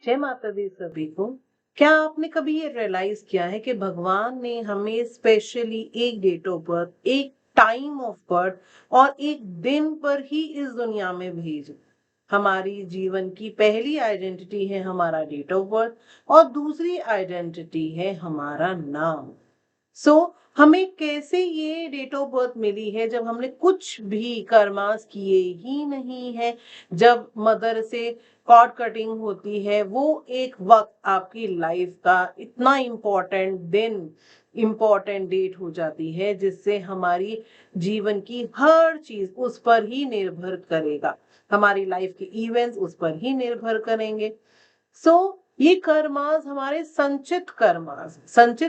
जय माता दी सभी को। क्या आपने कभी ये रियलाइज किया है कि भगवान ने हमें स्पेशली एक डेट ऑफ बर्थ, एक टाइम ऑफ बर्थ और एक दिन पर ही इस दुनिया में भेजा। हमारी जीवन की पहली आइडेंटिटी है हमारा डेट ऑफ बर्थ और दूसरी आइडेंटिटी है हमारा नाम। सो हमें कैसे ये डेट ऑफ बर्थ मिली है जब हमने कुछ भी कर्मास किए ही नहीं है। जब मदर से कॉर्ड कटिंग होती है, वो एक वक्त आपकी लाइफ का इतना इम्पोर्टेंट दिन, इम्पोर्टेंट डेट हो जाती है जिससे हमारी जीवन की हर चीज उस पर ही निर्भर करेगा। हमारी लाइफ के इवेंट्स उस पर ही निर्भर करेंगे। सो ये कर्मास हमारे संचित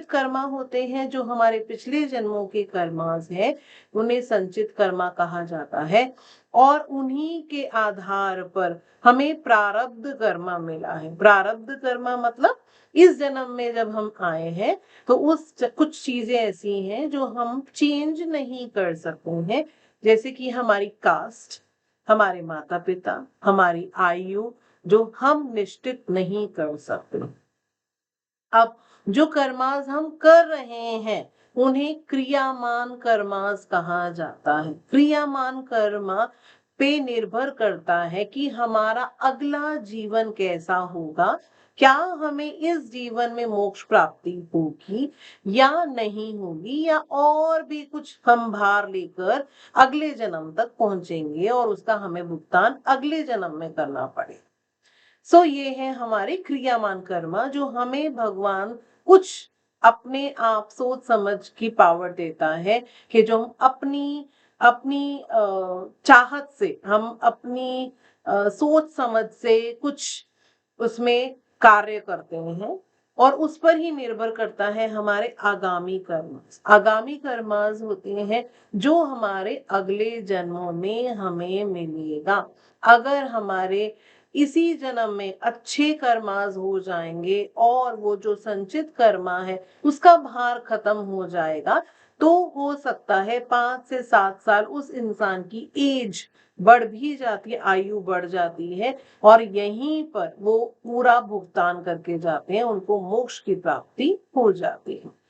कर्मा होते हैं, जो हमारे पिछले जन्मों के कर्मास है, उन्हें संचित कर्मा कहा जाता है। और उन्हीं के आधार पर हमें प्रारब्ध कर्मा मिला है। प्रारब्ध कर्मा मतलब इस जन्म में जब हम आए हैं तो कुछ चीजें ऐसी हैं जो हम चेंज नहीं कर सकते हैं, जैसे कि हमारी कास्ट, हमारे माता पिता, हमारी आयु, जो हम निश्चित नहीं कर सकते। अब जो कर्मास हम कर रहे हैं उन्हें क्रियामान कर्मास कहा जाता है। क्रियामान कर्मा पे निर्भर करता है कि हमारा अगला जीवन कैसा होगा। क्या हमें इस जीवन में मोक्ष प्राप्ति होगी या नहीं होगी, या और भी कुछ हम भार लेकर अगले जन्म तक पहुंचेंगे और उसका हमें भुगतान अगले जन्म में करना पड़ेगा। ये है हमारे क्रियामान कर्मा, जो हमें भगवान कुछ अपने आप सोच समझ की पावर देता है कि जो हम अपनी अपनी चाहत से, हम अपनी सोच समझ से कुछ उसमें कार्य करते हैं। और उस पर ही निर्भर करता है हमारे आगामी कर्मास। आगामी कर्मास होते हैं जो हमारे अगले जन्मों में हमें मिलेगा। अगर हमारे इसी जन्म में अच्छे कर्मास हो जाएंगे और वो जो संचित कर्मा है उसका भार खत्म हो जाएगा, तो हो सकता है 5 से 7 साल उस इंसान की एज बढ़ भी जाती है, आयु बढ़ जाती है, और यहीं पर वो पूरा भुगतान करके जाते हैं, उनको मोक्ष की प्राप्ति हो जाती है।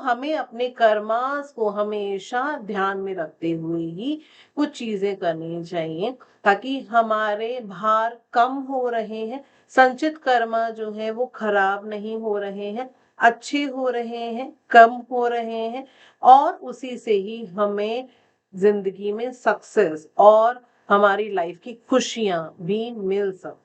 हमें अपने कर्मास को हमेशा ध्यान में रखते हुए ही कुछ चीजें करनी चाहिए, ताकि हमारे भार कम हो रहे हैं, संचित कर्मा जो है वो खराब नहीं हो रहे हैं, अच्छे हो रहे हैं, कम हो रहे हैं। और उसी से ही हमें जिंदगी में सक्सेस और हमारी लाइफ की खुशियां भी मिल सकती